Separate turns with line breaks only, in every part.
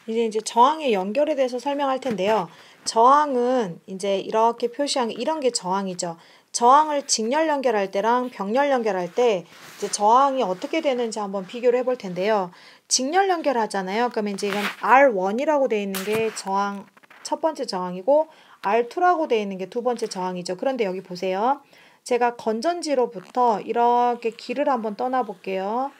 이제 저항의 연결에 대해서 설명할 텐데요. 저항은 이제 이렇게 표시한 이런 게 저항이죠. 저항을 직렬 연결할 때랑 병렬 연결할 때 이제 저항이 어떻게 되는지 한번 비교를 해볼 텐데요. 직렬 연결하잖아요. 그러면 이제 이건 R1이라고 되어 있는 게 저항 첫 번째 저항이고 R2라고 되어 있는 게 두 번째 저항이죠. 그런데 여기 보세요. 제가 건전지로부터 이렇게 길을 한번 떠나 볼게요.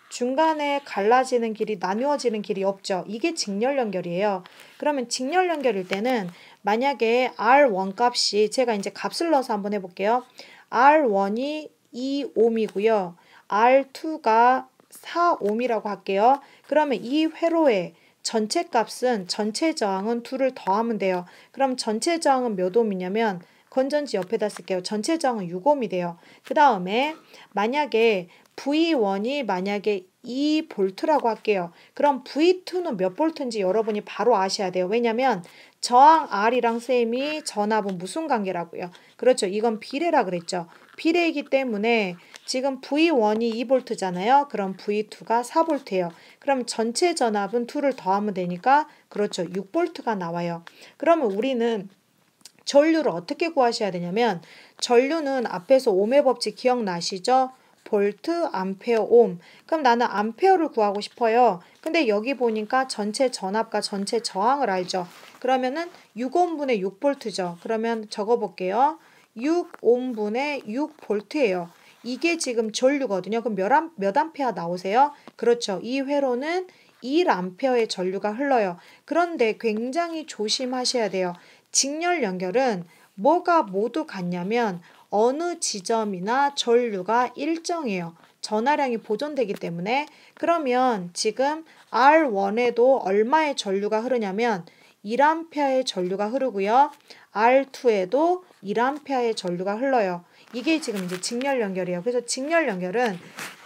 중간에 갈라지는 길이 나누어지는 길이 없죠. 이게 직렬 연결이에요. 그러면 직렬 연결일 때는 만약에 R1 값이 제가 이제 값을 넣어서 한번 해볼게요. R1이 2옴이고요. R2가 4옴이라고 할게요. 그러면 이 회로의 전체 값은 전체 저항은 2를 더하면 돼요. 그럼 전체 저항은 몇 옴이냐면 건전지 옆에다 쓸게요. 전체 저항은 6옴이 돼요. 그 다음에 만약에 V1이 만약에 2V라고 할게요. 그럼 V2는 몇 볼트인지 여러분이 바로 아셔야 돼요. 왜냐면 저항 R이랑 쌤이 전압은 무슨 관계라고요? 그렇죠. 이건 비례라 그랬죠. 비례이기 때문에 지금 V1이 2V잖아요. 그럼 V2가 4V예요. 그럼 전체 전압은 2를 더하면 되니까 그렇죠. 6V가 나와요. 그러면 우리는 전류를 어떻게 구하셔야 되냐면 전류는 앞에서 옴의 법칙 기억나시죠? 볼트, 암페어, 옴. 그럼 나는 암페어를 구하고 싶어요. 근데 여기 보니까 전체 전압과 전체 저항을 알죠. 그러면은 6옴분의 6볼트죠. 그러면 적어볼게요. 6옴분의 6볼트예요. 이게 지금 전류거든요. 그럼 몇 암페어 나오세요? 그렇죠. 이 회로는 1암페어의 전류가 흘러요. 그런데 굉장히 조심하셔야 돼요. 직렬 연결은 뭐가 모두 같냐면 어느 지점이나 전류가 일정해요. 전하량이 보존되기 때문에 그러면 지금 R1에도 얼마의 전류가 흐르냐면 1A의 전류가 흐르고요. R2에도 1A의 전류가 흘러요. 이게 지금 이제 직렬 연결이에요. 그래서 직렬 연결은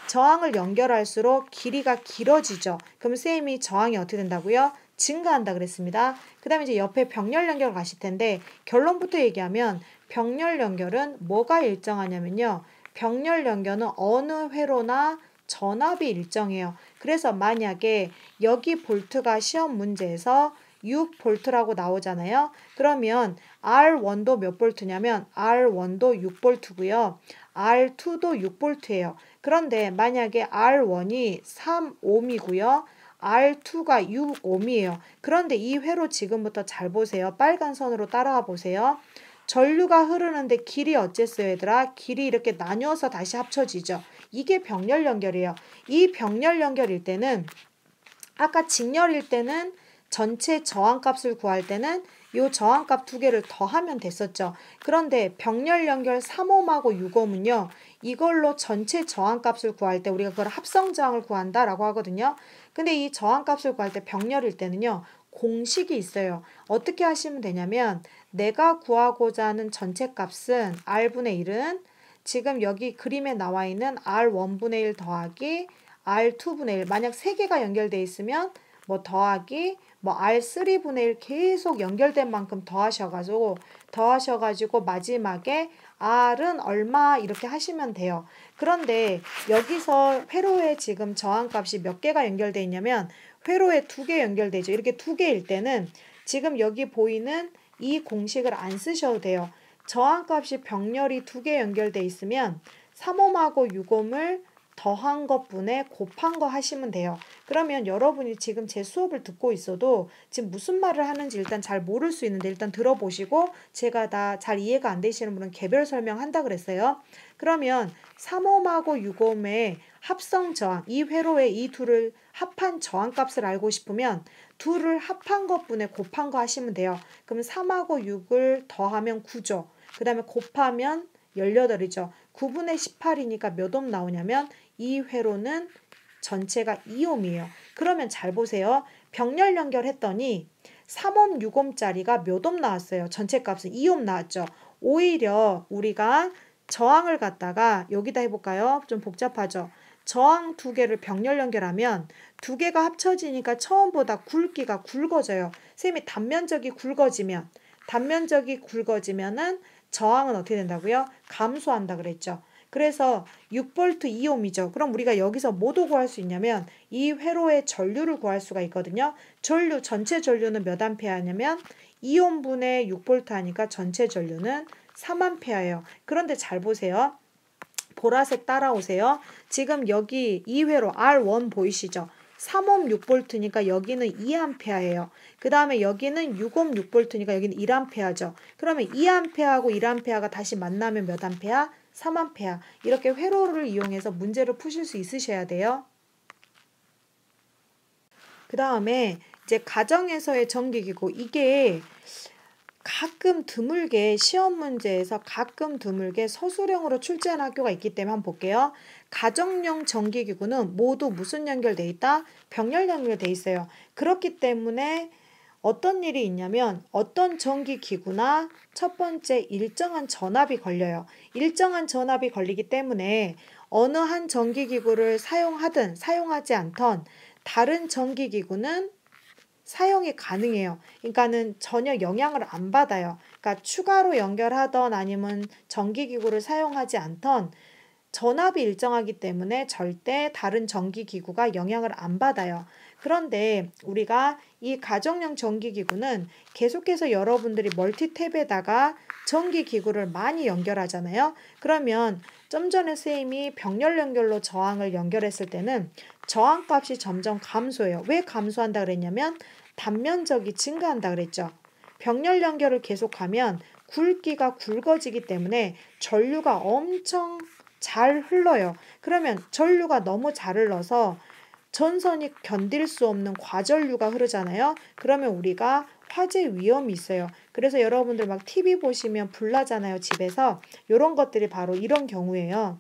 저항을 연결할수록 길이가 길어지죠. 그럼 쌤이 저항이 어떻게 된다고요? 증가한다 그랬습니다. 그 다음에 이제 옆에 병렬 연결 가실 텐데 결론부터 얘기하면 병렬 연결은 뭐가 일정하냐면요. 병렬 연결은 어느 회로나 전압이 일정해요. 그래서 만약에 여기 볼트가 시험 문제에서 6볼트라고 나오잖아요. 그러면 R1도 몇 볼트냐면 R1도 6볼트고요. R2도 6볼트예요. 그런데 만약에 R1이 3옴이고요. R2가 6옴이에요. 그런데 이 회로 지금부터 잘 보세요. 빨간 선으로 따라와 보세요. 전류가 흐르는데 길이 어쨌어요, 얘들아? 길이 이렇게 나뉘어서 다시 합쳐지죠. 이게 병렬 연결이에요. 이 병렬 연결일 때는 아까 직렬일 때는 전체 저항값을 구할 때는 이 저항값 두 개를 더하면 됐었죠. 그런데 병렬 연결 3옴하고 6옴은요. 이걸로 전체 저항값을 구할 때 우리가 그걸 합성 저항을 구한다라고 하거든요. 근데 이 저항값을 구할 때 병렬일 때는요. 공식이 있어요. 어떻게 하시면 되냐면 내가 구하고자 하는 전체 값은 R분의 1은 지금 여기 그림에 나와 있는 R1분의 1 더하기 R2분의 1 만약 3개가 연결되어 있으면 뭐 더하기 뭐 R3분의 1 계속 연결된 만큼 더하셔가지고 마지막에 R은 얼마 이렇게 하시면 돼요. 그런데 여기서 회로에 지금 저항값이 몇 개가 연결되어 있냐면 회로에 2개 연결되죠. 이렇게 2개일 때는 지금 여기 보이는 이 공식을 안 쓰셔도 돼요. 저항값이 병렬이 2개 연결되어 있으면 3옴하고 6옴을 더한 것분에 곱한 거 하시면 돼요. 그러면 여러분이 지금 제 수업을 듣고 있어도 지금 무슨 말을 하는지 일단 잘 모를 수 있는데 일단 들어보시고 제가 다 잘 이해가 안 되시는 분은 개별 설명한다 그랬어요. 그러면 3옴하고 6옴의 합성 저항, 이 회로의 이 둘을 합한 저항값을 알고 싶으면 둘을 합한 것분에 곱한 거 하시면 돼요. 그럼 3하고 6을 더하면 9죠. 그 다음에 곱하면 18이죠. 9분의 18이니까 몇 옴 나오냐면 이 회로는 전체가 2옴이에요. 그러면 잘 보세요. 병렬 연결했더니 3옴, 6옴짜리가 몇 옴 나왔어요. 전체 값은 2옴 나왔죠. 오히려 우리가 저항을 갖다가 여기다 해볼까요? 좀 복잡하죠. 저항 두 개를 병렬 연결하면 두 개가 합쳐지니까 처음보다 굵기가 굵어져요. 쌤이 단면적이 굵어지면은 저항은 어떻게 된다고요? 감소한다 그랬죠. 그래서 6V 2옴이죠. 그럼 우리가 여기서 뭐도 구할 수 있냐면 이 회로의 전류를 구할 수가 있거든요. 전류, 전체 전류는 몇 암페어냐면 2옴분의 6V 하니까 전체 전류는 3암페어예요. 그런데 잘 보세요. 보라색 따라오세요. 지금 여기 이 회로 R1 보이시죠? 3옴 6V니까 여기는 2A예요. 그 다음에 여기는 6옴 6V니까 여기는 1A죠. 그러면 2A하고 1A가 다시 만나면 몇 암페어? 3A. 이렇게 회로를 이용해서 문제를 푸실 수 있으셔야 돼요. 그 다음에 이제 가정에서의 전기기구. 이게 가끔 드물게 시험 문제에서 가끔 드물게 서술형으로 출제한 학교가 있기 때문에 한번 볼게요. 가정용 전기기구는 모두 무슨 연결돼 있다? 병렬 연결돼 있어요. 그렇기 때문에 어떤 일이 있냐면 어떤 전기기구나 첫 번째 일정한 전압이 걸려요. 일정한 전압이 걸리기 때문에 어느 한 전기기구를 사용하든 사용하지 않던 다른 전기기구는 사용이 가능해요. 그러니까는 전혀 영향을 안 받아요. 그러니까 추가로 연결하던 아니면 전기기구를 사용하지 않던 전압이 일정하기 때문에 절대 다른 전기기구가 영향을 안 받아요. 그런데 우리가 이 가정용 전기기구는 계속해서 여러분들이 멀티탭에다가 전기기구를 많이 연결하잖아요. 그러면 좀 전에 선생님이 병렬 연결로 저항을 연결했을 때는 저항값이 점점 감소해요. 왜 감소한다 그랬냐면 단면적이 증가한다 그랬죠. 병렬 연결을 계속하면 굵기가 굵어지기 때문에 전류가 엄청 잘 흘러요. 그러면 전류가 너무 잘 흘러서 전선이 견딜 수 없는 과전류가 흐르잖아요. 그러면 우리가 화재 위험이 있어요. 그래서 여러분들 막 TV 보시면 불 나잖아요, 집에서. 이런 것들이 바로 이런 경우예요.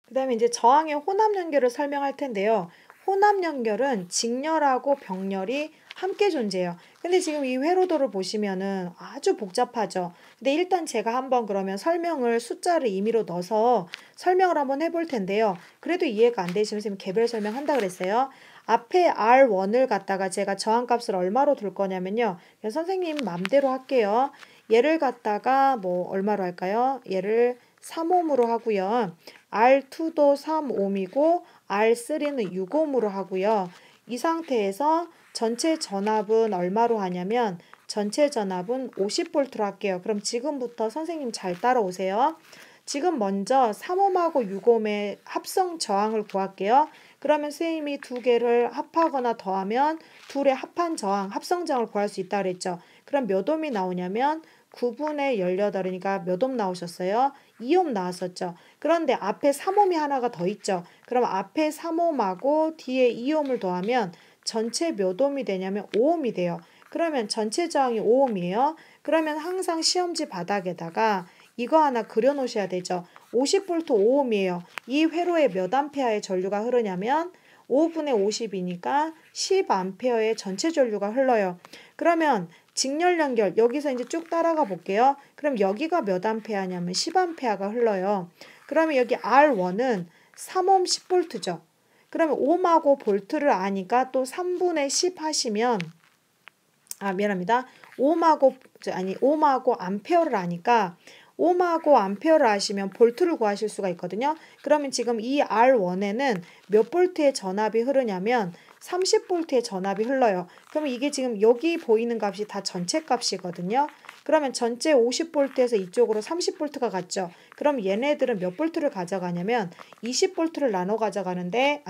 그 다음에 이제 저항의 혼합 연결을 설명할 텐데요. 혼합 연결은 직렬하고 병렬이 함께 존재해요. 근데 지금 이 회로도를 보시면은 아주 복잡하죠. 근데 일단 제가 한번 그러면 설명을 숫자를 임의로 넣어서 설명을 한번 해볼 텐데요. 그래도 이해가 안 되시면 선생님 개별 설명한다 그랬어요. 앞에 R1을 갖다가 제가 저항값을 얼마로 둘 거냐면요. 그냥 선생님 맘대로 할게요. 얘를 갖다가 뭐 얼마로 할까요? 얘를 3옴으로 하고요. R2도 3옴이고 R3는 6옴으로 하고요. 이 상태에서 전체 전압은 얼마로 하냐면 전체 전압은 50V로 할게요. 그럼 지금부터 선생님 잘 따라오세요. 지금 먼저 3옴하고 6옴의 합성 저항을 구할게요. 그러면 선생님이 두 개를 합하거나 더하면 둘의 합한 저항, 합성 저항을 구할 수 있다 그랬죠. 그럼 몇 옴이 나오냐면 9분의 18이니까 몇 옴 나오셨어요? 2옴 나왔었죠. 그런데 앞에 3옴이 하나가 더 있죠. 그럼 앞에 3옴하고 뒤에 2옴을 더하면 전체 몇 옴이 되냐면 5옴이 돼요. 그러면 전체 저항이 5옴이에요. 그러면 항상 시험지 바닥에다가 이거 하나 그려 놓으셔야 되죠. 50V 5옴이에요. 이 회로에 몇 암페어의 전류가 흐르냐면 5분의 50이니까 10암페어의 전체 전류가 흘러요. 그러면 직렬 연결 여기서 이제 쭉 따라가 볼게요. 그럼 여기가 몇 암페어냐면 10암페어가 흘러요. 그러면 여기 R1은 3옴 10V죠. 그러면 옴하고 볼트를 아니까 또 3분의 10 하시면 미안합니다. 옴하고 암페어를 아니까 옴하고 암페어를 아시면 볼트를 구하실 수가 있거든요. 그러면 지금 이 R1에는 몇 볼트의 전압이 흐르냐면 30V의 전압이 흘러요. 그러면 이게 지금 여기 보이는 값이 다 전체 값이거든요. 그러면 전체 50V에서 이쪽으로 30V가 갔죠. 그럼 얘네들은 몇 볼트를 가져가냐면 20V를 나눠 가져가는데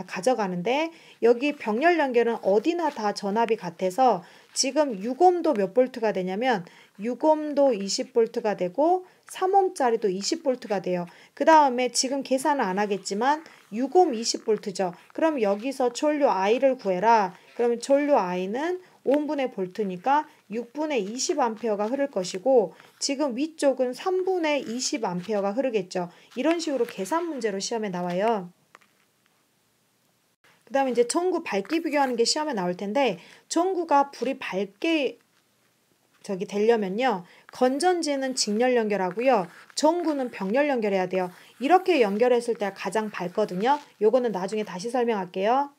여기 병렬 연결은 어디나 다 전압이 같아서 지금 6옴도 몇 볼트가 되냐면 6옴도 20V가 되고 3옴짜리도 20V가 돼요. 그 다음에 지금 계산은 안 하겠지만 6옴 20V죠. 그럼 여기서 전류 I를 구해라. 그러면 전류 I는 5분의 볼트니까 6분의 20A가 흐를 것이고 지금 위쪽은 3분의 20A가 흐르겠죠. 이런 식으로 계산 문제로 시험에 나와요. 그 다음에 이제 전구 밝기 비교하는 게 시험에 나올 텐데 전구가 불이 밝게 되려면요. 건전지는 직렬 연결하고요. 전구는 병렬 연결해야 돼요. 이렇게 연결했을 때 가장 밝거든요. 요거는 나중에 다시 설명할게요.